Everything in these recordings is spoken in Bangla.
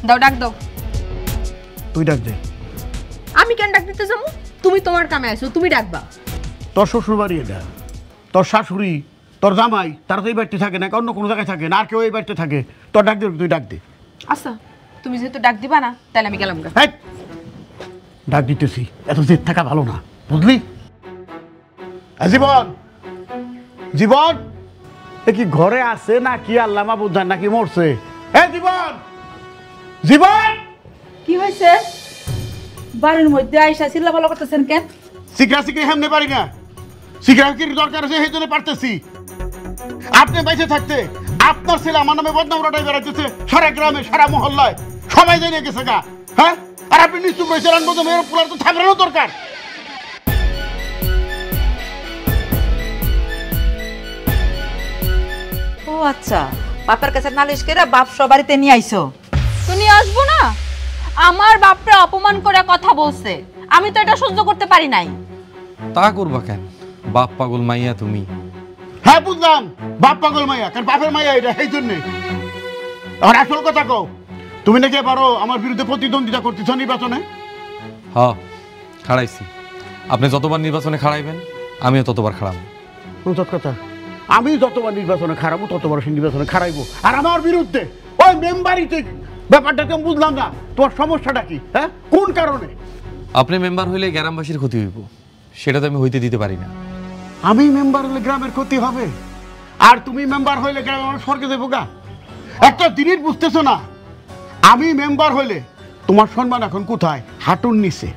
দাও ডাক দাও। তুই ডাক দে। আমি কেন ডাক দিতে যাবো? তুমি তোমার কামে আছো, তুমি ডাকবা। তোর শ্বশুর বাড়ি এটা, তোর শাশুড়ি তোর জামাই তারা তো এই বাড়িতে থাকে না, অন্য কোনো জায়গায় থাকে না, আর কেউ এই বাড়িতে থাকে। তোর ডাক দে, তুই ডাক দে। আচ্ছা তুমি যেহেতু ডাক দিবা না তাহলে আমি গেলাম। ডাক দিতেছি, এত জেদ থাকা ভালো না, বুঝলি? জীবন, জীবন এ কি ঘরে আছে না কি আল্লাহ মাবুদ জান নাকি মরছে? জীবন, জীবন কি হয়েছে? বাড়ির মধ্যে আইসা চিল্লা ভালো করতেছেন কেন? শিখরা শিখে হেমনে পারি না, শিখরা কি দরকার আছে সেই জন্য পারতেছি। আপনি বেঁচে থাকতে আপনার ছেলে আমার নামে বদনাম রটাই বেড়াইতেছে সারা গ্রামে সারা মহল্লায়, সবাই জেনে গেছে গা। হ্যাঁ, আর আপনি নিশ্চুপ রয়েছেন, বলতে মেয়ের পোলার তো থামড়ানো দরকার। ও আচ্ছা, বাপের কাছে নালিশ করে বাপ সবারিতে নিয়ে আইছো। তো নিয়ে আসবো না? আমার বাপরা অপমান করে কথা বলছে, আমি তো এটা সহ্য করতে পারি নাই। তা করবা কেন? বাপ পাগল মাইয়া তুমি। হ্যাঁ বুঝলাম, বাপ পাগল মাইয়া, কারণ বাপের মাইয়া এটা, এই জন্যে। আর আসল কথা কও, তুমি নাকি পারো আমার বিরুদ্ধে প্রতিদ্বন্দ্বিতা করতেছ নির্বাচনে? হ্যাঁ খাড়াইছি। আপনি যতবার নির্বাচনে খাড়াইবেন আমিও ততবার খাড়াবো। কথা, আমি যতবার নির্বাচনে খারাবো ততবার সে নির্বাচনে খারাইবো। আর আমার বিরুদ্ধে ওই মেম্বারিতে ব্যাপারটা কেমন বুঝলাম না, তোমার সমস্যাটা কি? হ্যাঁ, কোন কারণে? আপনি মেম্বার হইলে গ্রামবাসীর ক্ষতি হইব, সেটা তো আমি হইতে দিতে পারি না। আমি মেম্বার হলে গ্রামের ক্ষতি হবে, আর তুমি মেম্বার হইলে গ্রামের মানুষ স্বর্গে দেবো গা? একটা জিনিস বুঝতেছো না, আমি মেম্বার হইলে তোমার সম্মান এখন কোথায়? হাঁটুর নিচে।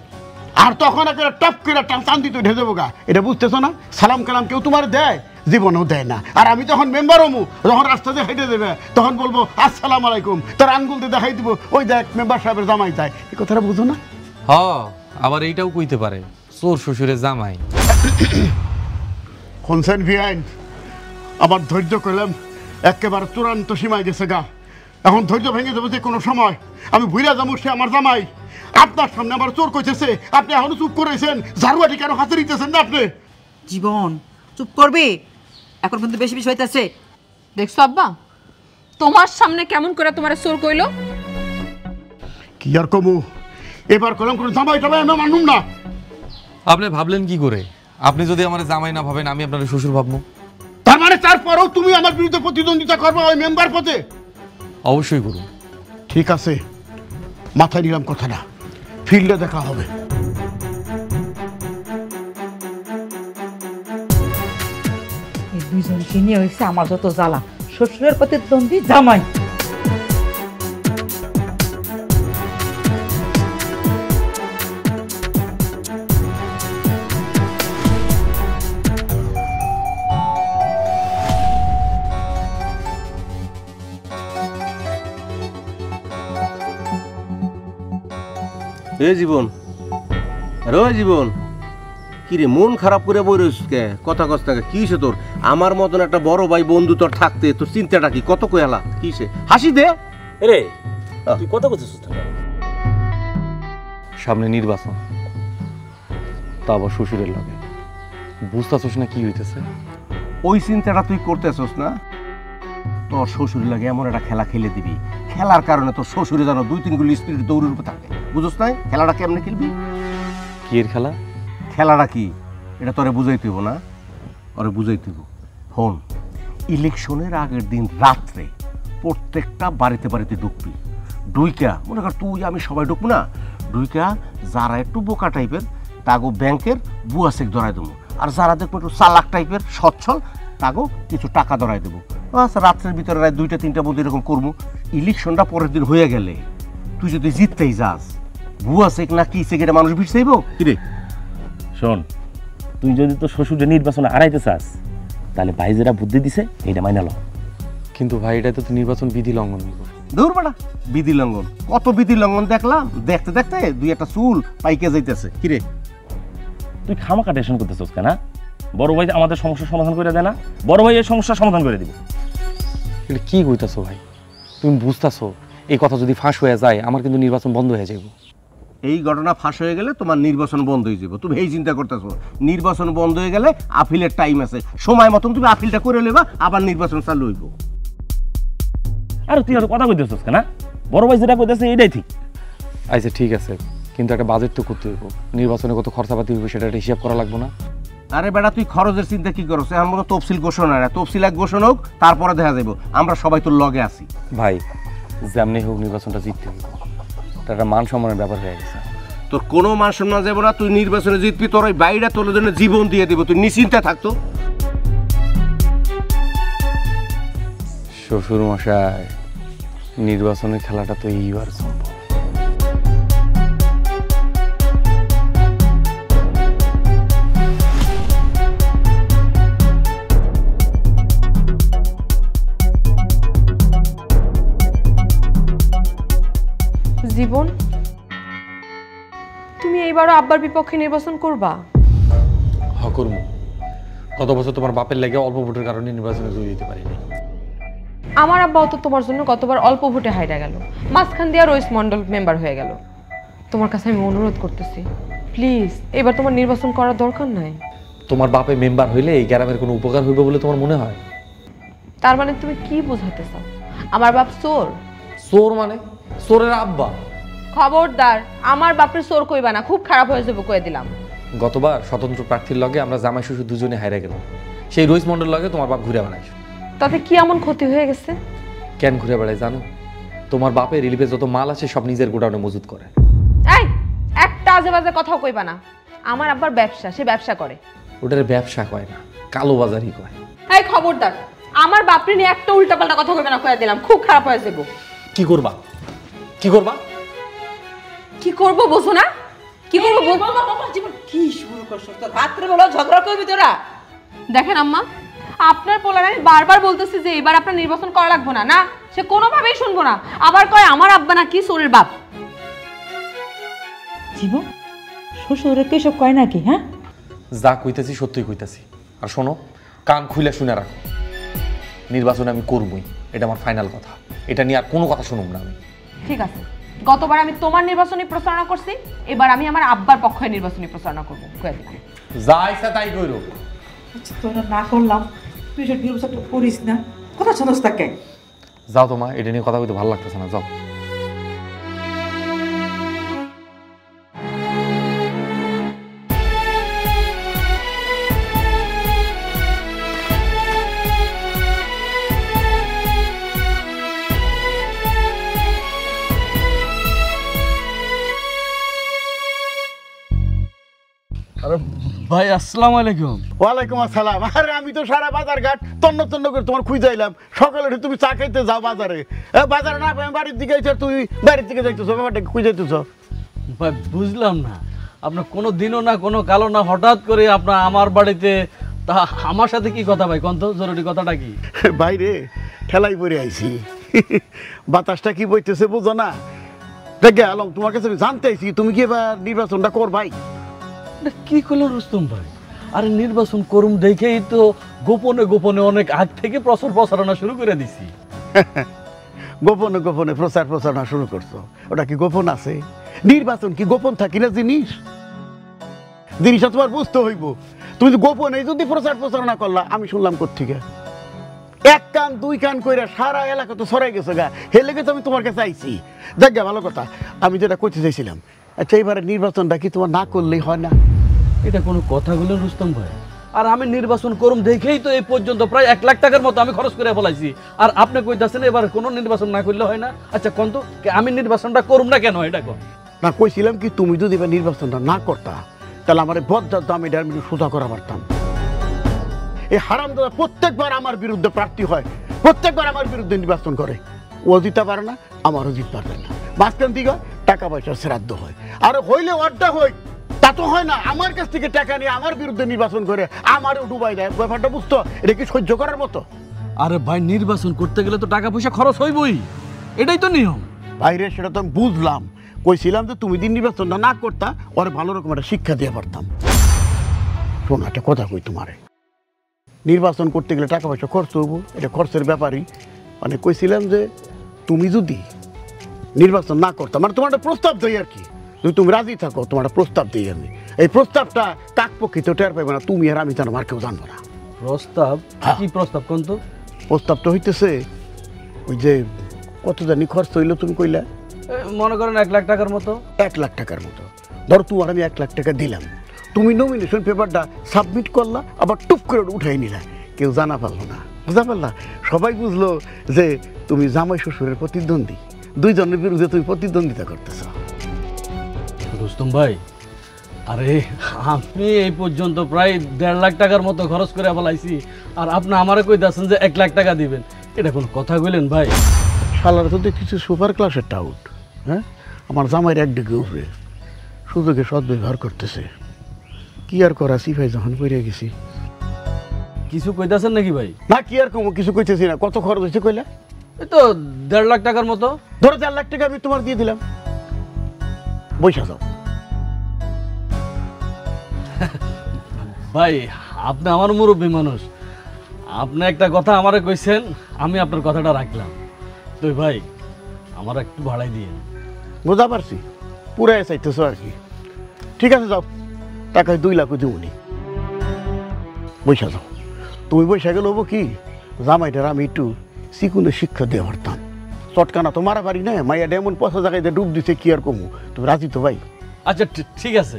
আর তখন একটা টপ করে টান দিতে ঢেকে দেবো গা, এটা বুঝতেছো না? সালাম কালাম কেউ তোমার দেয়? জীবনেও দেয় না। আর আমি যখন মেম্বার হমু, যখন রাস্তা দিয়ে হেঁটে দেবে, তখন বলবো আসসালামু আলাইকুম, তার আঙ্গুল দিয়ে দেখাই দিব ওই দেখ মেম্বার সাহেবের জামাই যায়। এই কথাটা বুঝো না? আবার এইটাও কইতে পারে চোর শ্বশুরের জামাই। হোনসেন ভিআইন, আমার ধৈর্য করলাম একেবারে চূড়ান্ত সীমায় গেছে গা। এখন ধৈর্য ভেঙে দেবো যে কোনো সময়। আমি ভুইলা যাবো সে আমার জামাই। আপনার সামনে আমার চোর কইতেছে, আপনি এখনো চুপ করেছেন, ঝাড়ুয়াটি কেন হাতে দিতেছেন না আপনি? জীবন চুপ করবি, এখন কিন্তু বেশি বেশি হইতেছে। দেখছো আব্বা, তোমার সামনে কেমন করে তোমার চোর কইলো? কি আর কমু, এবার কলম করে জামাই টামাই আমি মানুম না। আপনি ভাবলেন কি করে? আপনি যদি আমার জামাই না ভাবেন আমি আপনার শ্বশুর ভাববো? তার মানে তারপরেও তুমি আমার বিরুদ্ধে প্রতিদ্বন্দ্বিতা করবে ওই মেম্বার পদে? অবশ্যই করুন। ঠিক আছে, মাথায় নিলাম কথাটা, ফিল্ডে দেখা হবে। এই দুইজনকে নিয়ে হয়েছে আমার যত জ্বালা, শ্বশুরের প্রতিদ্বন্দ্বী জামাই। জীবন, আরে জীবন, কি রে মন খারাপ করে বই রইছিস কে? কথা কস না, কি হইছে তোর? আমার মতন একটা বড় ভাই বন্ধু তোর থাকতে তোর চিন্তাটা কি? কত কইলা কি হইছে? হাসি দে রে, তুই কত কইছিস? সামনে নির্বাচন, তা আবার শ্বশুরের লাগে, বুঝতেছস না কি হইতেছে? ওই চিন্তাটা তুই করতেছস না? তোর শ্বশুর লাগে এমন একটা খেলা খেলে দিবি, খেলার কারণে তোর শ্বশুরে জানো 2-3 গুলি স্পিড দৌড়ের উপর থাকে, বুঝছ না? খেলাটা কেমনে খেলবি? কি এর খেলা? খেলাটা কি এটা তোরে বুঝাইতে হইব না? ওরে বুঝাইতে হইব। হন, ইলেকশনের আগের দিন রাত্রে প্রত্যেকটা বাড়িতে বাড়িতে ঢুকবি, ঢুইকা মনে কর তুই আমি সবাই ঢুকবো না, ঢুইকা যারা একটু বোকা টাইপের তাগো ব্যাংকের বুয়া চেক ধরাই দেবো, আর যারা দেখবো একটু চালাক টাইপের সচ্ছল তাগো কিছু টাকা ধরাই দেবো। আচ্ছা, রাত্রের ভিতরে রাত 2টা-3টা মধ্যে এরকম করবো। ইলেকশনটা পরের দিন হয়ে গেলে তুই যদি জিততেই যাস, বুয়া চেক না কি চেক এটা মানুষ বিছাইব কিরে? শোন, তুই যদি তোর শ্বশুরের নির্বাচনে হারাইতে চাস তাহলে ভাই যেটা বুদ্ধি দিছে এটা মাইনা ল। কিন্তু ভাই এটা তো নির্বাচন বিধি লঙ্ঘন হইব। দূর বেটা, বিধি লঙ্ঘন? কত বিধি লঙ্ঘন দেখলাম, দেখতে দেখতে 2-1টা চুল পাইকে যাইতেছে। কিরে তুই খামাকা টেনশন করতেছস কেন? বড় ভাই আমাদের সমস্যার সমাধান করে দেয় না? বড় ভাই এই সমস্যার সমাধান করে দিব। এটা কি কইতাছো ভাই? তুমি বুঝতাছো এই কথা যদি ফাঁস হয়ে যায় আমার কিন্তু নির্বাচন বন্ধ হয়ে যাবে। এই ঘটনা ফাঁস হয়ে গেলে তোমার নির্বাচন বন্ধ হয়ে যাবে। তুমি এই চিন্তা করতেছো, নির্বাচন বন্ধ হয়ে গেলে আপিলের টাইম আছে, সময় মতন তুমি আপিলটা করে নেবা, আবার নির্বাচন চালু হইব। আর তুই আর কথা কইতেছস কেন? বড় ভাই যেটা কইতেছে এটাই ঠিক। আচ্ছা ঠিক আছে, কিন্তু একটা বাজেট তো করতে হইব, নির্বাচনে কত খরচাপাতি হইব সেটা একটা হিসাব করা লাগবে না? আরে বেটা তুই খরচের চিন্তা কি করছ? এখন মতো তফসিল ঘোষণা না, তফসিল এক ঘোষণা হোক, তারপরে দেখা যাবো। আমরা সবাই তোর লগে আছি। ভাই যেমনি হোক নির্বাচনটা জিততে হইব, এটা একটা মান সম্মানের ব্যাপার হয়ে গেছে। তোর কোনো মান সম্মান যাবো না, তুই নির্বাচনে জিতবি, তোর ওই বাইরে তোর জন্য জীবন দিয়ে দিব, তুই নিশ্চিন্তে থাকতো। শ্বশুর মশাই, নির্বাচনের খেলাটা তো এইবার সম্ভব। জীবন, তুমি এইবারও আব্বার বিপক্ষে নির্বাচন করবা? হকর্ম, গত বছর তোমার বাপের লেগে অল্প ভোটের কারণে নির্বাচনে যোগ দিতে পারিনি। আমার আব্বাও তো তোমার জন্য গতবার অল্প ভোটে হাইরা গেল, মাঝখান দিয়ে রইস মন্ডল মেম্বার হয়ে গেল। তোমার কাছে আমি অনুরোধ করতেছি, প্লিজ এবার তোমার নির্বাচন করার দরকার নাই। তোমার বাপে মেম্বার হইলে এই গ্রামের কোনো উপকার হইবে বলে তোমার মনে হয়? তার মানে তুমি কি বোঝাতে চাও? আমার বাপ চোর? চোর মানে? চোরের আব্বা? খবরদার, আমার বাপের চোর কইবা না, খুব খারাপ হয়ে যাবে কয়ে দিলাম। গতবার স্বতন্ত্র প্রার্থীর লগে আমরা জামাই শ্বশুর দুজনে হাইরা গেলাম, সেই রইস মন্ডল লগে তোমার বাপ ঘুরে বেড়াইছ। তাতে কি এমন ক্ষতি হয়ে গেছে? কেন ঘুরে বেড়ায় জানো? তোমার বাপের রিলিফে যত মাল আছে সব নিজের গোডাউনে মজুত করে। এই একটা আজে বাজে কথাও কইবা না। আমার আব্বার ব্যবসা, সে ব্যবসা করে। ওটার ব্যবসা কয় না, কালো বাজারই কয়। এই খবরদার, আমার বাপরে নিয়ে একটা উল্টাপাল্টা কথা কইবা না কয়ে দিলাম, খুব খারাপ হয়ে যাবে। কি করবা? কি করবা? কি করব বোঝো না? কি করব বলবো? জীবন কি শুরু করছ? তোর রাত্রে বেলা ঝগড়া করবি তোরা? দেখেন আম্মা, আপনার পোলার আমি বারবার বলতেছি যে এবার আপনার নির্বাচন করা লাগবে না, না সে কোনোভাবেই শুনবো না। আবার কয় আমার আব্বা নাকি চোরের বাপ। জীবন, শ্বশুরে তো এসব কয় নাকি? হ্যাঁ, যা কইতেছি সত্যিই কইতেছি। আর শোনো, কান খুলে শুনে রাখো, নির্বাচনে আমি করবই, এটা আমার ফাইনাল কথা। এটা নিয়ে আর কোনো কথা শুনুম না আমি। ঠিক আছে, গতবার আমি তোমার নির্বাচনী প্রচারণা করছি, এবার আমি আমার আব্বার পক্ষে নির্বাচনী প্রচারণা করবো কয়ে দিলাম। যা ইচ্ছা তাই কইরো। আচ্ছা তোরা না করলাম, তুই সব নির্বাচনটা করিস না, কথা শোনস তাকে। যাও তোমা, এটা নিয়ে কথা বলতে ভালো লাগতেছে না, যাও। আরে ভাই আসসালামু আলাইকুম। ওয়ালাইকুম আসসালাম। আরে আমি তো সারা বাজার ঘাট তন্ন তন্ন করে তোমার খুঁজে আইলাম। সকালে উঠে তুমি চা খাইতে যাও বাজারে, বাজারে না পেয়ে বাড়ির দিকে এসে তুই বাড়ির দিকে যাইতেছো, ব্যাপারটা খুঁজে যাইতেছ। ভাই বুঝলাম না, আপনার কোনো দিনও না কোনো কালো না, হঠাৎ করে আপনার আমার বাড়িতে, তা আমার সাথে কি কথা ভাই? কোন তো জরুরি কথাটা কি? বাইরে ঠেলাই পরে আইছি, বাতাসটা কি বইতেছে বুঝো না। দেখ আলম, তোমার কাছে আমি জানতে আইছি তুমি কি এবার নির্বাচনটা কর ভাই? এটা কি করলেন রুস্তম ভাই? আরে নির্বাচন করুম দেখেই তো গোপনে গোপনে অনেক আগ থেকে প্রচারণা শুরু করে দিছি। গোপনে গোপনে প্রচারণা শুরু করছো, ওটা কি গোপন আছে? নির্বাচন কি গোপন থাকি না জিনিস? জিনিসটা তোমার বুঝতে হইব। তুমি গোপনে যদি প্রচারণা করলা, আমি শুনলাম কোত্থেকে এক কান দুই কান কইরা সারা এলাকা তো ছড়াই গেছে গা, হেলে গেছে আমি তোমার কাছে আইছি। দেখ গা, ভালো কথা, আমি যেটা করতে চাইছিলাম, আচ্ছা এবারে নির্বাচনটা কি তোমার না করলেই হয় না? এটা কোনো কথা বললেন রুস্তম ভাই? আর আমি নির্বাচন করুম দেখেই তো এই পর্যন্ত প্রায় 1 লাখ টাকার মতো আমি খরচ করে ফেলাইছি, আর আপনি কইতাছেন এবার কোনো নির্বাচন না করলে হয় না? আচ্ছা কোন তো আমি নির্বাচনটা করুম না কেন, এটা কোন? না কইছিলাম কি, তুমি যদি এবার নির্বাচনটা না করতা তাহলে আমার বজ্জার দাম এটা আমি সোজা করা পারতাম। এই হারামদাদা প্রত্যেকবার আমার বিরুদ্ধে প্রার্থী হয়, প্রত্যেকবার আমার বিরুদ্ধে নির্বাচন করে। ও জিতে পারে না, আমারও জিত পারবে না। মাঝখান থেকে টাকা পয়সার শ্রাদ্ধ হয়, আর হইলে অর্ধা হয়, তা তো হয় না। আমার কাছ থেকে টাকা নিয়ে আমার বিরুদ্ধে নির্বাচন করে আমারও ডুবাই দেয়। ব্যাপারটা বুঝতো? এটা কি সহ্য করার মতো? আরে ভাই, নির্বাচন করতে গেলে তো টাকা পয়সা খরচ হইবই, এটাই তো নিয়ম। বাইরে সেটা তো আমি বুঝলাম, কইছিলাম যে তুমি দিন নির্বাচনটা না করতা, ওর ভালো রকম একটা শিক্ষা দিয়ে পারতাম। শোনো একটা কথা কই তোমারে, নির্বাচন করতে গেলে টাকা পয়সা খরচ হবো, এটা খরচের ব্যাপারই। মানে কইছিলাম যে তুমি যদি নির্বাচন না করতাম, মানে তোমার একটা প্রস্তাব দিই আর কি, যদি তুমি রাজি থাকো তোমার একটা প্রস্তাব দিই আমি। এই প্রস্তাবটা কাক পক্ষিত টের পাইবে না, তুমি আর আমি জানো, আর কেউ জানবো না। প্রস্তাব? কি প্রস্তাব কোন তো? প্রস্তাবটা হইতেছে ওই যে কত জানি খরচ হইলো তুমি কইলা? মনে করেন 1 লাখ টাকার মতো। 1 লাখ টাকার মতো। ধরো তোমার আমি 1 লাখ টাকা দিলাম, তুমি নমিনেশন পেপারটা সাবমিট করলা, আবার টুপ করে উঠাই নিলা, কেউ জানা পারলো না, বুঝা পারলা? সবাই বুঝলো যে তুমি জামাই শ্বশুরের প্রতিদ্বন্দ্বী, দুইজনের বিরুদ্ধে তুমি প্রতিদ্বন্দ্বিতা করতেছ। রুস্তম ভাই, আরে আপনি এই পর্যন্ত প্রায় 1.5 লাখ টাকার মতো খরচ করে ফেলাইছি, আর আপনি আমারে কইতাছেন যে 1 লাখ টাকা দিবেন, এটা কোন কথা কইলেন ভাই? শালার তো দেখতেছি সুপার ক্লাসের টাউট। হ্যাঁ, আমার জামাইয়ের একদিকে উপরে সুযোগে সদ্ব্যবহার করতেছে। কি আর করা, সিফাই যখন পড়ে গেছি। কিছু কইতাছেন নাকি ভাই? না, কি আর কম, কিছু কইতেছি না। কত খরচ হয়েছে কইলা? এই তো 1.5 লাখ টাকার মতো। ধরো 4 লাখ টাকা আমি তোমার দিয়ে দিলাম, বৈশা যাও। ভাই আপনি আমার মুরব্বী মানুষ, আপনি একটা কথা আমারে কইছেন, আমি আপনার কথাটা রাখলাম। তো ভাই আমার একটু ভাড়াই দিয়ে। বুঝা পারছি, পুরাই চাইতেছো আর কি। ঠিক আছে, যাও, টাকায় 2 লাখ দিবনি, বৈশা যাও। তুমি বৈশা গেলে হবো কি, জামাইটার আমি একটু চিকুনে শিক্ষা দিয়ে পারতাম। চটকানা তো মারা পারি না, মাইয়া এমন পচা জায়গায় ডুব দিছে, কি আর কমু। তুমি রাজি তো ভাই? আচ্ছা ঠিক আছে।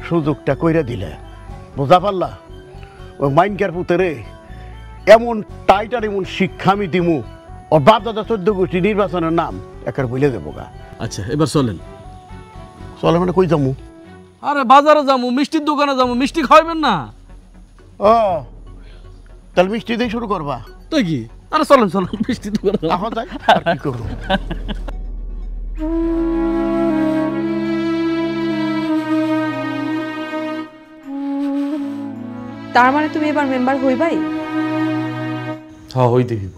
সুযোগটা কইরা দিলে, বুঝা পারলা? ওই মাইনকার পুতেরে এমন টাইটার এমন শিক্ষা আমি দিমু, ওর বাপ দাদা 14 গোষ্ঠী নির্বাচনের নাম একার বলে দেবো গা। আচ্ছা এবার চলেন। চলে মানে কই যামু? আরে বাজারে যাবো, মিষ্টির দোকানে যাবো, মিষ্টি খাওয়াবেন না? ও, তাহলে মিষ্টি দিয়ে শুরু করবা? তো কি, আরে চলেন মিষ্টির দোকানে যাবো। এখন যাই, আর কি করবো। তার মানে তুমি এবার মেম্বার হইবাই? হ্যাঁ, হইতে হইব।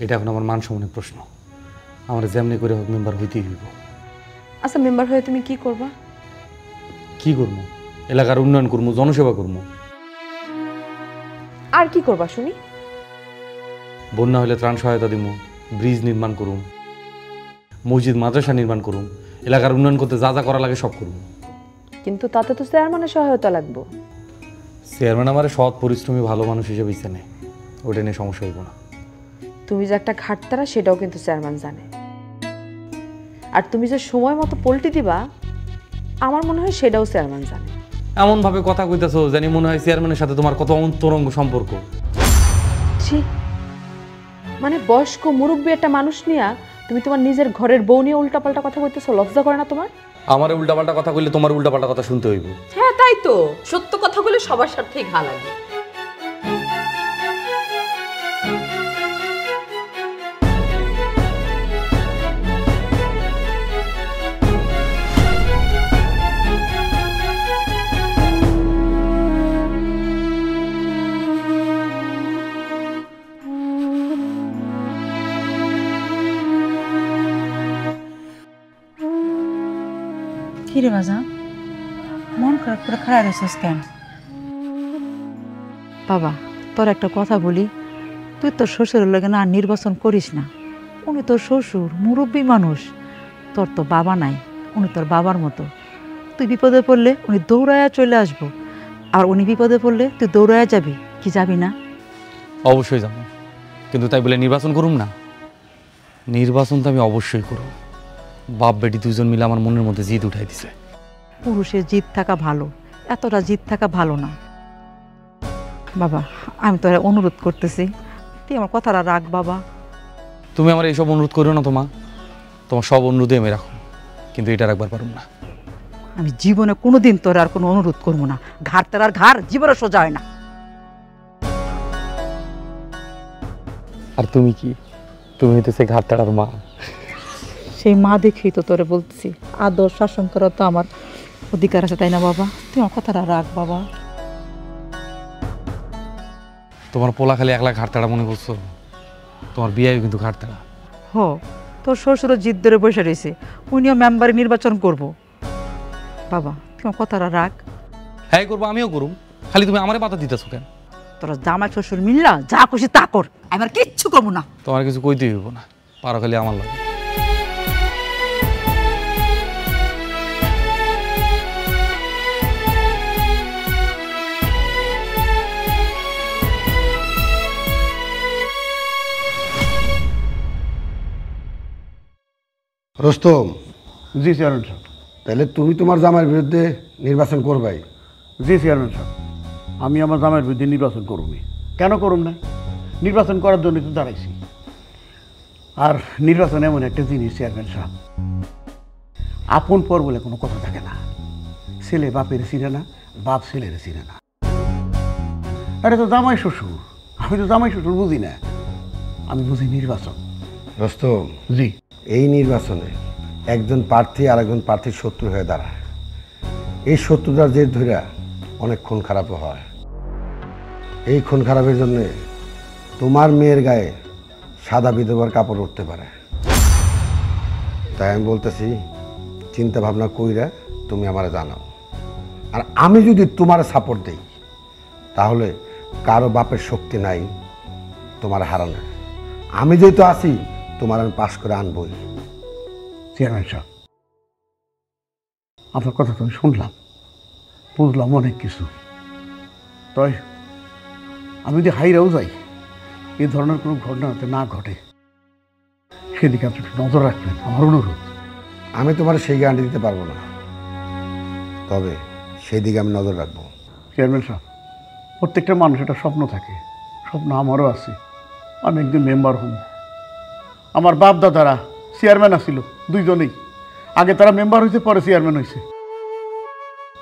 এটা এখন আমার মান সম্মানের প্রশ্ন। আমার যেমনি করে হোক মেম্বার হইতেই হইব। আচ্ছা মেম্বার হয়ে তুমি কি করবা? কি করবো? এলাকার উন্নয়ন করবো, জনসেবা করবো। আর কি করবা শুনি? বন্যা হলে ত্রাণ সহায়তা দিব, ব্রিজ নির্মাণ করুম, মসজিদ মাদ্রাসা নির্মাণ করুম, এলাকার উন্নয়ন করতে যা যা করা লাগে সব করুম। কিন্তু তাতে তো চেয়ারম্যানের সহায়তা লাগবে। চেয়ারম্যান আমার সৎ পরিশ্রমী ভালো মানুষ হিসেবে ইচ্ছে নেই, ওটা নিয়ে সমস্যা হইব না। তুমি যে একটা ঘাটতারা সেটাও কিন্তু চেয়ারম্যান জানে, আর তুমি যে সময় মতো পল্টি দিবা আমার মনে হয় সেটাও চেয়ারম্যান জানে। এমনভাবে কথা কইতেছো জানি মনে হয় চেয়ারম্যানের সাথে তোমার কত অন্তরঙ্গ সম্পর্ক। মানে বয়স্ক মুরব্বী একটা মানুষ নিয়ে তুমি তোমার নিজের ঘরের বউ নিয়ে উল্টাপাল্টা কথা কইতেছো, লজ্জা করে না তোমার? আমার উল্টাপাল্টা কথা কইলে তোমার উল্টাপাল্টা কথা শুনতে হইব। হ্যাঁ তাই তো, সত্য কথা বলে সবার সাথেই ঘা লাগে। কিরে বাজা, মন খারাপ করে খারাপ রেছিস কেন? বাবা তোর একটা কথা বলি, তুই তোর শ্বশুরের লাগে না নির্বাচন করিস না। উনি তোর শ্বশুর, মুরব্বী মানুষ, তোর তো বাবা নাই, উনি তোর বাবার মতো। তুই বিপদে পড়লে উনি দৌড়ায়া চলে আসবো, আর উনি বিপদে পড়লে তুই দৌড়ায়া যাবি, কি যাবি না? অবশ্যই যাবো, কিন্তু তাই বলে নির্বাচন করুম না? নির্বাচন তো আমি অবশ্যই করব। বাপ বেটি দুজন মিলে আমার মনের মধ্যে জিদ উঠাই দিছে। পুরুষের জিদ থাকা ভালো, এতটা জিদ থাকা ভালো না। বাবা আমি তোরা অনুরোধ করতেছি, তুই আমার কথাটা রাখ বাবা। তুমি আমার এইসব অনুরোধ করো না তোমার সব অনুরোধে আমি রাখো, কিন্তু এটা রাখবার পারুম না। আমি জীবনে কোনোদিন তোর আর কোনো অনুরোধ করবো না। ঘাড় তার আর ঘাড় জীবনে সোজা হয় না। আর তুমি কি, তুমি হইতেছে ঘাট তাড়ার মা। সেই মা দেখেই তো তোরে বলতেছি, আদর শাসন করা তো আমার অধিকার আছে, তাই না বাবা? তুই আমার কথাটা রাখ বাবা। তোমার পোলা খালি একলা ঘাট তাড়া মনে করছো? তোমার বিয়ে কিন্তু ঘাট তাড়া। হো, তোর শ্বশুরও জিদ ধরে বসে রয়েছে, উনিও মেম্বারে নির্বাচন করব। বাবা তুই আমার কথাটা রাখ। হ্যাঁ করবো, আমিও করুম, খালি তুমি আমারে বাধা দিতেছো কেন? তোরা জামাই শ্বশুর মিললা যা খুশি তা কর, আমি আর কিচ্ছু করবো না। তোমার কিছু কইতেই হইব না, পারো খালি আমার লাগে। রোস্তম, জি চেয়ারম্যান সাহেব। তাহলে তুমি তোমার জামাইয়ের বিরুদ্ধে নির্বাচন করবাই? জি চেয়ারম্যান সাহেব, আমি আমার জামাইয়ের বিরুদ্ধে নির্বাচন করবই। কেন করুম না? নির্বাচন করার জন্যই তো দাঁড়াইছি। আর নির্বাচন এমন একটা জিনিস চেয়ারম্যান সাহেব, আপন পর বলে কোনো কথা থাকে না। ছেলে বাপের চিনে না, বাপ ছেলের চিনে না। এটা তো জামাই শ্বশুর, আমি তো জামাই শ্বশুর বুঝি না, আমি বুঝি নির্বাচন। রোস্তম, জি। এই নির্বাচনে একজন প্রার্থী আর একজন প্রার্থীর শত্রু হয়ে দাঁড়ায়। এই শত্রুতার জের ধরে অনেক খুন খারাপও হয়। এই খুন খারাপের জন্যে তোমার মেয়ের গায়ে সাদা বিধবার কাপড় উঠতে পারে। তাই আমি বলতেছি, চিন্তা ভাবনা কইরা তুমি আমারে জানাও। আর আমি যদি তোমার সাপোর্ট দিই, তাহলে কারো বাপের শক্তি নাই তোমার হারানোর। আমি যেহেতু আছি, তোমার আমি পাশ করে আনবই। চেয়ারম্যান সাহেব, আপনার কথা তো আমি শুনলাম, বুঝলাম অনেক কিছু। তাই আমি যদি হাইরাও যাই, এই ধরনের কোনো ঘটনা যাতে না ঘটে, সেদিকে আপনি একটু নজর রাখবেন, আমার অনুরোধ। আমি তোমার সেই গ্যারান্টি দিতে পারবো না, তবে সেই দিকে আমি নজর রাখবো। চেয়ারম্যান সাহেব, প্রত্যেকটা মানুষের একটা স্বপ্ন থাকে, স্বপ্ন আমারও আছে। আমি একদিন মেম্বার হব। আমার বাপ দাদারা চেয়ারম্যান আসছিল, দুইজনেই। আগে তারা মেম্বার হয়েছে, পরে চেয়ারম্যান হয়েছে।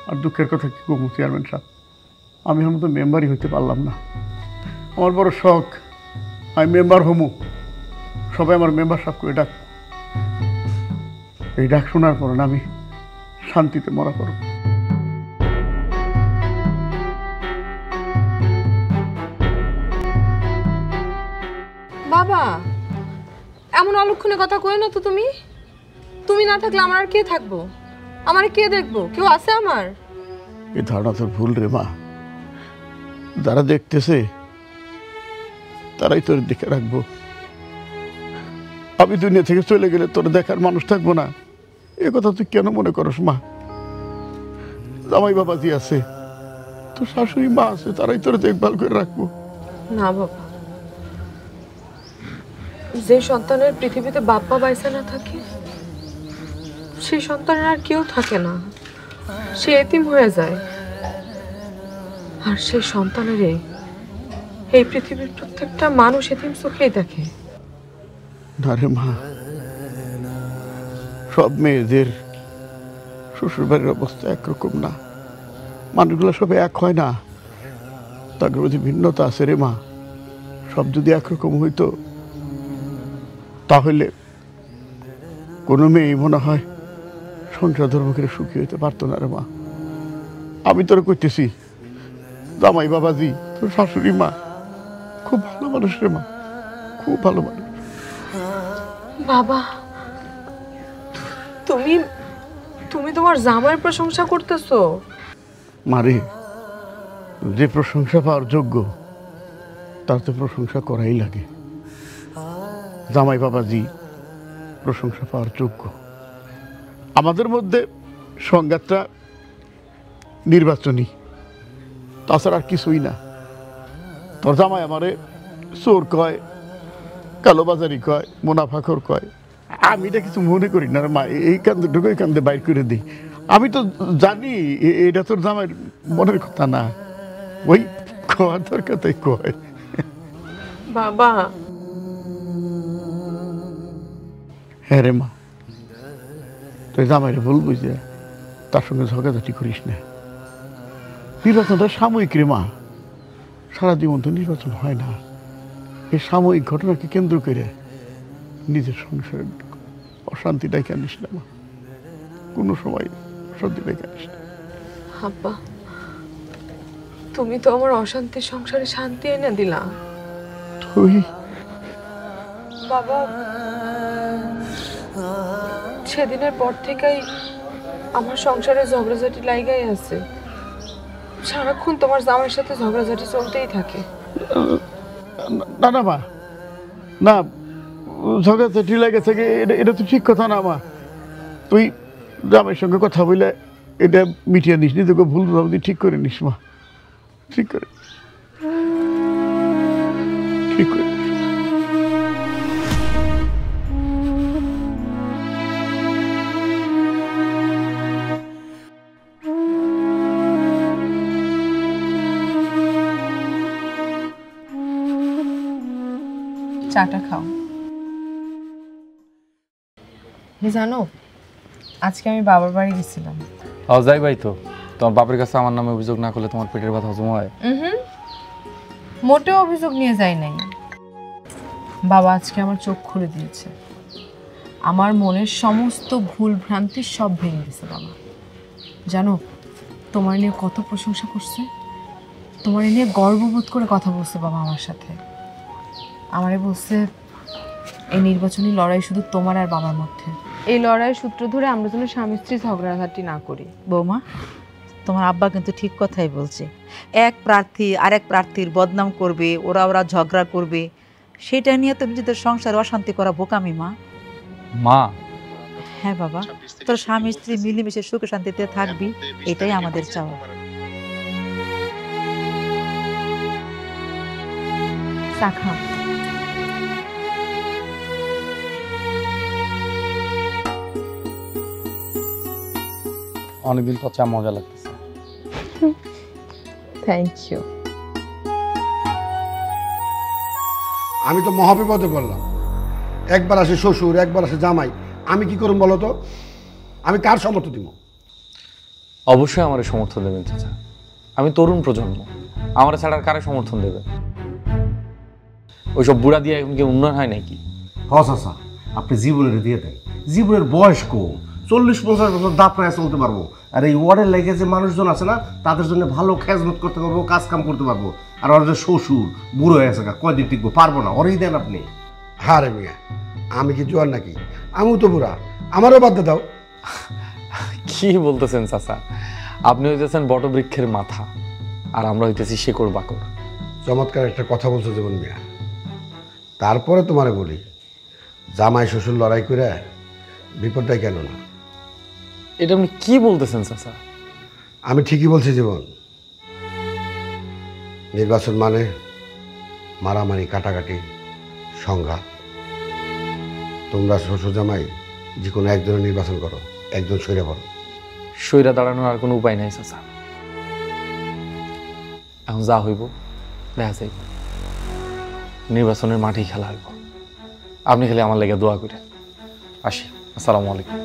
আর দুঃখের কথা কি কমু চেয়ারম্যান সাহেব, আমি এখন তো মেম্বারই হইতে পারলাম না। আমার বড় শখ, আমি মেম্বার হমু, সবাই আমার মেম্বার সাহেব করে ডাক। এই ডাক শোনার পর আমি শান্তিতে মরা পড়ব। বাবা, এমন অলক্ষণে কথা কই না তো তুমি। তুমি না থাকলে আমার আর কে থাকবো? আমার কে দেখবো? কেউ আছে আমার? এই ধারণা তোর ভুল রে মা। যারা দেখতেছে তারাই তোর দেখে রাখবো। আমি দুনিয়া থেকে চলে গেলে তোর দেখার মানুষ থাকবো না, এ কথা তুই কেন মনে করস মা? জামাই বাবাজি আছে, তোর শাশুড়ি মা আছে, তারাই তোর দেখভাল করে রাখবো। না বাবা, যে সন্তানের পৃথিবীতে বাপ্পা বাইসা না থাকে, সেই সন্তানের আর কেউ থাকে না, সে এতিম হয়ে যায়। আর সেই সন্তানের এই পৃথিবীর প্রত্যেকটা মানুষ এতিম চোখেই দেখে। না রে মা, সব মেয়েদের শ্বশুরবাড়ির অবস্থা একরকম না। মানুষগুলো সব এক হয় না, তার মধ্যে ভিন্নতা আছে রে মা। সব যদি একরকম হইতো, তাহলে কোনো মেয়ে মনে হয় সংসার ধর্ম করে সুখী হইতে পারতো না রে মা। আমি তোর কইতেছি, জামাই বাবাজি, তোর শাশুড়ি মা খুব ভালো মানুষ রে মা, খুব ভালো মানুষ। বাবা, তুমি তুমি তোমার জামাইয়ের প্রশংসা করতেছো? মারে, যে প্রশংসা পাওয়ার যোগ্য তার তো প্রশংসা করাই লাগে। জামাই বাবাজি প্রশংসা পাওয়ার যোগ্য। আমাদের মধ্যে সংঘাতটা নির্বাচনী, তাছাড়া আর কিছুই না। তোর জামাই আমারে চোর কয়, কালোবাজারি কয়, মুনাফাখোর কয়। আমি এটা কিছু মনে করি না রে মা, এই কান্দে ঢুকে এই কান্দে বাইর করে দিই। আমি তো জানি এটা তোর জামাইয়ের মনের কথা না, ওই কয় তোর কথাই কয়। বাবা, হ্যাঁ রে মা, তুই জামাইরে ভুল বুঝে তার সঙ্গে ঝগড়াঝাটি করিস না। নির্বাচনটা সাময়িক রে মা, সারা জীবন তো নির্বাচন হয় না। এই সাময়িক ঘটনাকে কেন্দ্র করে নিজের সংসারের অশান্তি ডাইকে আনিস না মা, কোনো সময় অশান্তি ডাইকে আনিস না। আব্বা, তুমি তো আমার অশান্তির সংসারে শান্তি এনে দিলা। তুই বাবা, সেদিনের পর থেকেই আমার সংসারে ঝগড়াঝাটি লাগাই আছে। সারাক্ষণ তোমার জামাইয়ের সাথে ঝগড়াঝাটি চলতেই থাকে। না না মা, না, ঝগড়াঝাটি লাগে থাকে এটা তো ঠিক কথা না মা। তুই জামাইয়ের সঙ্গে কথা বলে এটা মিটিয়ে নিস, নিজেকে ভুল ভাবি ঠিক করে নিস মা, ঠিক করে ঠিক করে। চাটা খাও। জানো, আজকে আমি বাবার বাড়ি গেছিলাম। যাই ভাই, তো তোমার বাপের কাছে আমার নামে অভিযোগ না করলে তোমার পেটের ব্যথা হজম হয়? মোটেও অভিযোগ নিয়ে যাই নাই। বাবা আজকে আমার চোখ খুলে দিয়েছে। আমার মনের সমস্ত ভুল ভ্রান্তি সব ভেঙে দিয়েছে বাবা। জানো, তোমার নিয়ে কত প্রশংসা করছে, তোমার নিয়ে গর্ববোধ করে কথা বলছে বাবা আমার সাথে। আমারে বলছে এই নির্বাচনী লড়াই শুধু তোমার আর বাবার মধ্যে। এই লড়াইয়ের সূত্র ধরে আমরা যেন স্বামী স্ত্রী ঝগড়াঝাটি না করি। বৌমা, তোমার আব্বা কিন্তু ঠিক কথাই বলছে। এক প্রার্থী আরেক প্রার্থীর বদনাম করবে, ওরা ঝগড়া করবে, সেটা নিয়ে তো নিজেদের সংসার অশান্তি করা বোকামি মা। মা, হ্যাঁ বাবা, তোর স্বামী স্ত্রী মিলেমিশে সুখে শান্তিতে থাকবি, এটাই আমাদের চাওয়া। শাখা, অনেকদিন পর চা মজা লাগতেছে। Thank you. আমি তো মহাবিপদে পড়লাম। একবার আসে শ্বশুর, একবার আসে জামাই, আমি কি করুম বলো তো? আমি কার সমর্থন দিব? অবশ্যই আমার সমর্থন দেবেন চাচা। আমি তরুণ প্রজন্ম, আমার ছাড়া কারে সমর্থন দেবে? ওইসব বুড়া দিয়ে এখন কি উন্নয়ন হয় নাকি? চাচা, আপনি জীবনের দিয়ে দেন। জীবনের বয়স কম, 40-50 বছর দাপড়ায় চলতে পারবো। আর এই ওয়ার্ডের লেগে যে মানুষজন আছে না, তাদের জন্য ভালো খেজমত করতে পারবো, কাজ কাম করতে পারবো। আর ওর যে শ্বশুর বুড়ো হয়ে আছে, কয়দিন টিকবো, পারবো না, ওরই দেন আপনি। হ্যাঁ রে মিয়া, আমি কি জোয়ার নাকি? আমিও তো বুড়া, আমারও বাদ দাও। কি বলতেছেন চাচা? আপনি হইতেছেন বটবৃক্ষের মাথা, আর আমরা হইতেছি শেকড় বাকড়। চমৎকার একটা কথা বলছো জীবন মিয়া। তারপরে তোমারে বলি, জামাই শ্বশুর লড়াই করে বিপদটাই কেন না? এটা আপনি কি বলতেছেন চাচা? আমি ঠিকই বলছি জীবন। নির্বাচন মানে মারামারি, কাটাকাটি, সংঘাত। তোমরা শ্বশুর জামাই যে কোনো একজনের নির্বাচন করো, একজন সইরা পড়ো। সইরা দাঁড়ানোর আর কোনো উপায় নাই চাচা। এখন যা হইব দেখা যাইব। নির্বাচনের মাঠেই খেলা হইব। আপনি খালি আমার লেগে দোয়া করে আসি। আসসালামু আলাইকুম।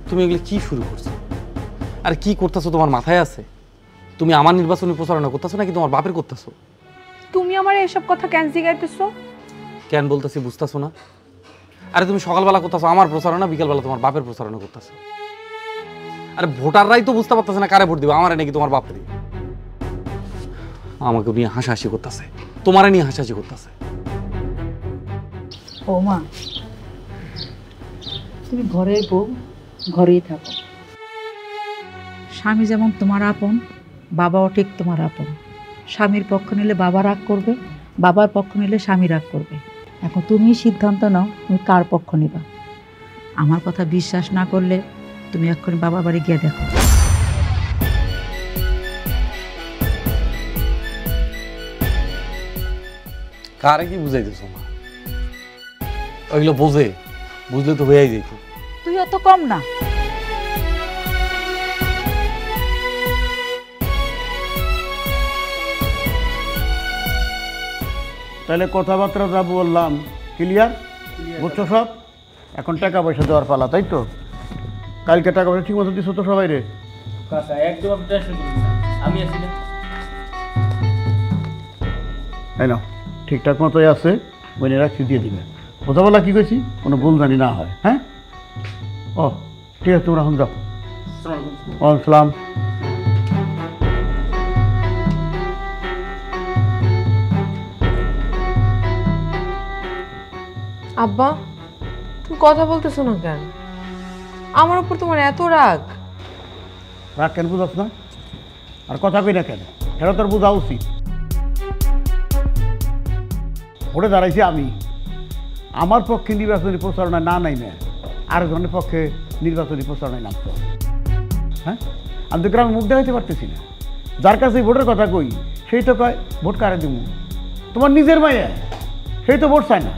তুমি এগুলো কি শুরু করছো? আর কি করতেছো তোমার মাথায় আছে? তুমি আমার নির্বাচনী প্রচারণা করতেছো নাকি তোমার বাপের করতেছো? তুমি আমার এসব কথা কেন জিগাইতেছো? কেন বলতেছি বুঝতেছো না? আরে তুমি সকালবেলা করতেছো আমার প্রচারণা, বিকালবেলা তোমার বাপের প্রচারণা করতেছো। আরে ভোটাররাই তো বুঝতে পারতেছে না কারে ভোট দিবে, আমারে নাকি তোমার বাপরে। আমাকে নিয়ে হাসাহাসি করতেছে, তোমারে নিয়ে হাসাহাসি করতেছে। ও মা, তুমি ঘরের বউ, ঘরেই থাকো। স্বামী যেমন তোমার আপন, বাবাও ঠিক তোমার আপন। স্বামীর পক্ষ নিলে বাবা রাগ করবে, বাবার পক্ষ নিলে স্বামী রাগ করবে। এখন তুমি সিদ্ধান্ত নাও তুমি কার পক্ষ নিবা। আমার কথা বিশ্বাস না করলে তুমি এক্ষুনি বাবার বাড়ি গিয়ে দেখো। কারে কি বুঝাইতেছো মা? ওইগুলো বোঝে, বুঝলে তো হয়েই যেত। তুই অত কম না। তাহলে কথাবার্তা যা বললাম ক্লিয়ার, বুঝছো সব? এখন টাকা পয়সা দেওয়ার পালা, তাই তো? কালকে টাকা পয়সা ঠিক মতো দিছো তো সবাই রে? তাই না? ঠিকঠাক মতোই আছে, বইনে রাখছি, দিয়ে দিবে। কথা বলা কি কইছি, কোনো ভুল জানি না হয়। হ্যাঁ, ও ঠিক আছে, তোমরা এখন যাও। আসসালাম। আব্বা, তুমি কথা বলতেছো না কেন? আমার উপর তোমার এত রাগ? রাগ কেন বুঝাস না? আর কথা কই না কেন? এটা তোর বোঝা উচিত। ভোটে দাঁড়াইছি আমি, আমার পক্ষে নির্বাচনী প্রচারণা না নাই না, আরেকজনের পক্ষে নির্বাচনী প্রচারণায় নামতো। হ্যাঁ, আমি তো গ্রামে মুখ দেখাইতে পারতেছি না। যার কাছে ভোটের কথা কই সেই তো কয় ভোট কারে দিব। তোমার নিজের মাইয়া, সেই তো ভোট চায় না,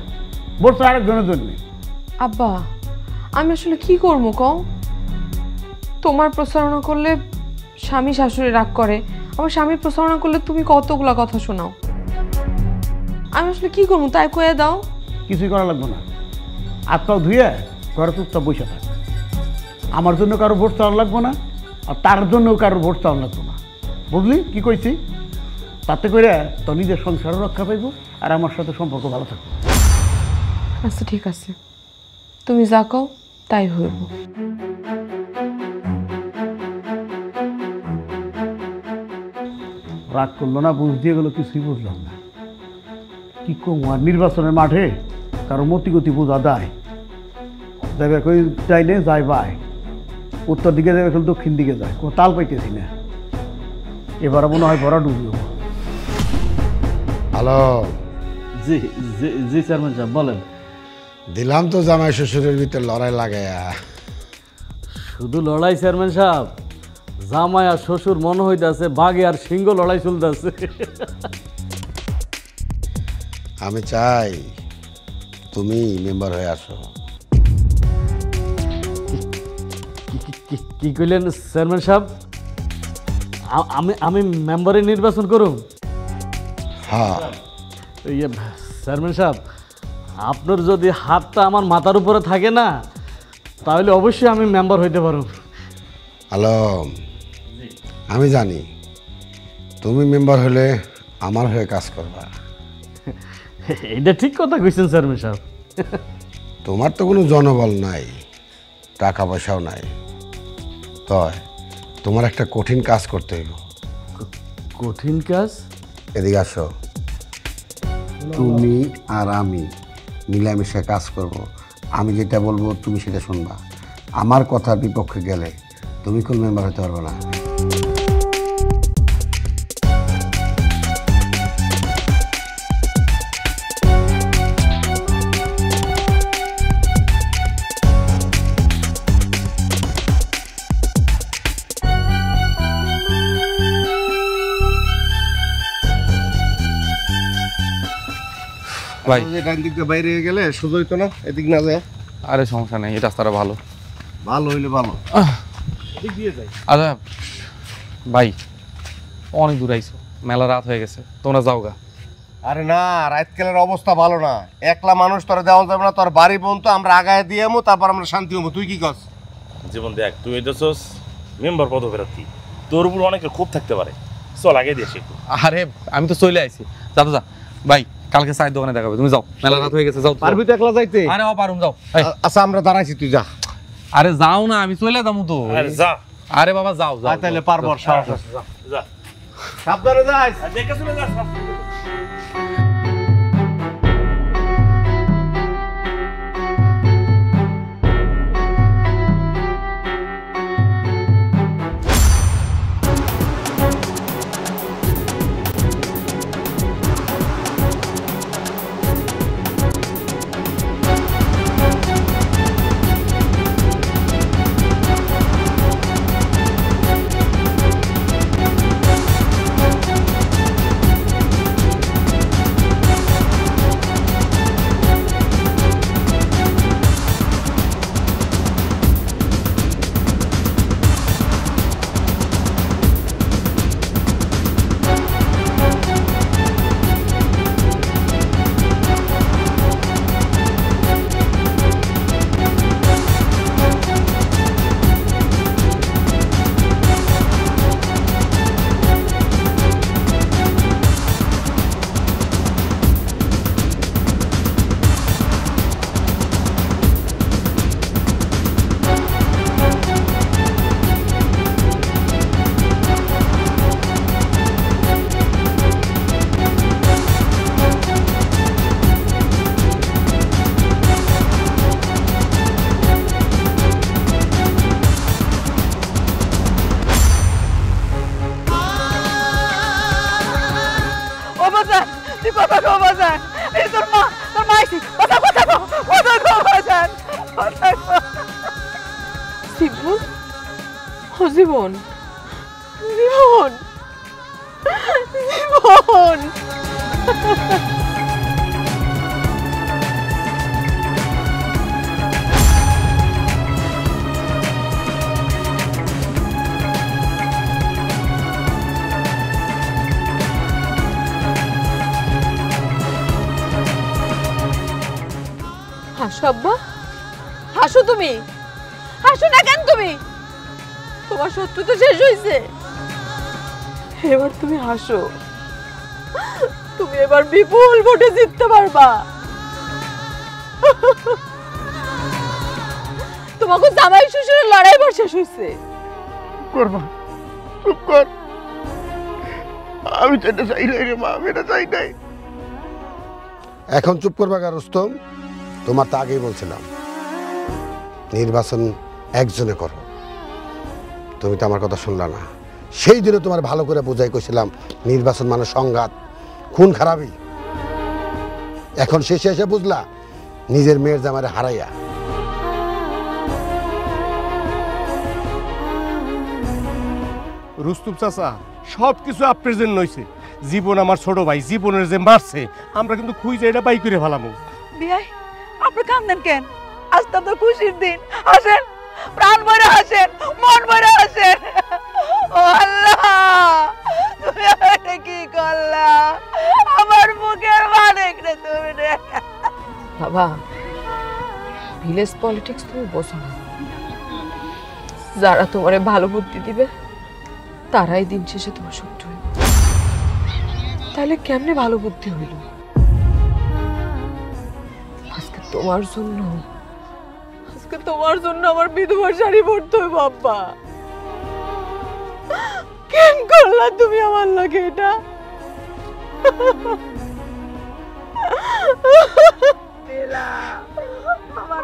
ভোট চায় আরেকজনের জন্য। আব্বা আমি আসলে কি করবো কও? তোমার প্রচারণা করলে স্বামী শাশুড়ি রাগ করে, আমার স্বামীর প্রচারণা করলে তুমি কতগুলা কথা শোনাও। আমি আসলে কি করবো তাই কয়ে দাও। কিছুই করা লাগবে না, হাত পাও ধুয়ে ঘরে চুপচাপ বসে থাক। আমার জন্য কারো ভোট চাওয়া লাগবে না, আর তার জন্যও কারো ভোট চাওয়া লাগবে না, বুঝলি কি কইছি? তাতে করে তো নিজের সংসারও রক্ষা পাইব আর আমার সাথে সম্পর্ক ভালো থাকবে। আচ্ছা ঠিক আছে, তুমি যা কও তাই হইব। রাগ করলো না, বুঝ দিয়ে গেলো, কিছুই বুঝলাম না কি কম। আর নির্বাচনের মাঠে কারো মতিগতি বোঝা দেয়, যাবে কই যাইলে যায় বাই, উত্তর দিকে যাবে এখন দক্ষিণ দিকে যায়, কোনো তাল পাইতেছি না। এবারে মনে হয় ভরা ডুবল। হ্যালো, জি জি জি চেয়ারম্যান সাহেব বলেন। দিলাম তো জামাই শ্বশুরের ভিতর লড়াই লাগাইয়া। শুধু লড়াই চেয়ারম্যান সাহেব, জামাই আর শ্বশুর মনে হইতাছে বাঘে আর সিংহ লড়াই চলতেছে। আমি চাই তুমি মেম্বার হয়ে আসো। কি কইলেন চেয়ারম্যান সাহেব? আমি আমি মেম্বারে নির্বাচন করুম? হ্যাঁ, ইয়ে চেয়ারম্যান সাহেব, আপনার যদি হাতটা আমার মাথার উপরে থাকে না, তাহলে অবশ্যই আমি মেম্বার হইতে পারব। হ্যালো, আমি জানি তুমি মেম্বার হলে আমার হয়ে কাজ করবা। এটা ঠিক কথা কইছেন চেয়ারম্যান সাহেব। তোমার তো কোনো জনবল নাই, টাকা পয়সাও নাই, তয় তোমার একটা কঠিন কাজ করতে হইব। কঠিন কাজ? এদিকে আসো, তুমি আর আমি মিলামিশে কাজ করব। আমি যেটা বলবো তুমি সেটা শুনবা। আমার কথার বিপক্ষে গেলে তুমি কোন মেম্বার হতে পারবে না। ভাই ডান দিক দিয়ে বাইরে গেলে সোজা হইতো না, এদিক না যায়? আরে সমস্যা নেই, এই রাস্তাটা ভালো। ভালো হইলে ভালো। আচ্ছা ভাই, অনেক দূর আইছো, মেলা রাত হয়ে গেছে, তোমরা যাও গা। আরে না, রাতকালের অবস্থা ভালো না, একলা মানুষ তোরা দেওয়া যাবে না, তোর বাড়ি পর্যন্ত আমরা আগায় দিয়ে আমো, তারপর আমরা শান্তি হবো। তুই কি কস? জীবন দেখ, তুই এদেছস মেম্বার পদপ্রার্থী, তোর উপর অনেকের ক্ষোভ থাকতে পারে, চল আগে দিয়ে শিখু। আরে আমি তো চলে আইছি, যা তো যা। ভাই কালকে চায়ের দোকানে দেখাবে, তুমি যাও, মেলা রাত হয়ে গেছে, যাও। পারবি তো একলা যাইতে? আরে পারুম, যাও। আচ্ছা আমরা দাঁড়াইছি, তুই যা। আরে যাও না, আমি চলে যাবো তো। আরে যা। আরে বাবা যাও যাও। তাহলে পারবো, সাহস আছে, যা যা, সাবধানে যাস, দেখে শুনে যা। জীবন, জীবন, জীবন। হাসো আব্বা, হাসো তুমি, হাসো না কেন তুমি? তোমার শত্রু তো শেষ হয়েছে, এবার তুমি হাসো। তুমি এবার বিপুল ভোটে জিততে পারবা। তোমাকে জামাই শ্বশুরের লড়াই বার শেষ হয়েছে। করবা চুপ কর, আমি তো এটা চাই নাই রে মা, আমি এটা চাই নাই। এখন চুপ করবা গা রুস্তম, তোমার তো আগেই বলছিলাম নির্বাচন একজনে করো, তুমি তো আমার কথা শুনলা না। সেই দিনে তোমার ভালো করে বোঝাই কইছিলাম নির্বাচন মানে সংঘাত, খুন খারাপই। এখন শেষে এসে বুঝলা নিজের মেয়ের জামারে হারাইয়া। রুস্তুম চাচা সব কিছু আপনার জন্য হয়েছে। জীবন আমার ছোট ভাই জীবনের যে মারছে, আমরা কিন্তু খুঁজে এটা বাই করে ফেলামো। বিয়াই আপনি কান্দেন কেন? আজ তো আপনার খুশির দিন, হাসেন, প্রাণ ভরে হাসেন, মন ভরে হাসেন। ও আল্লাহ, তুমি আমাকে কি করলা? আমার মুখের মানে তুমি রে। বাবা, ভিলেজ পলিটিক্স তুমি বোঝো না। যারা তোমারে ভালো বুদ্ধি দিবে তারাই দিন শেষে তোমার শত্রু হইবে। তাহলে কেমনে ভালো বুদ্ধি হইল? আজকে তোমার জন্য আমার বিধবা শাড়ি পরতে হবে বাবা। কেন করলা তুমি আমার লাগে এটা? আমার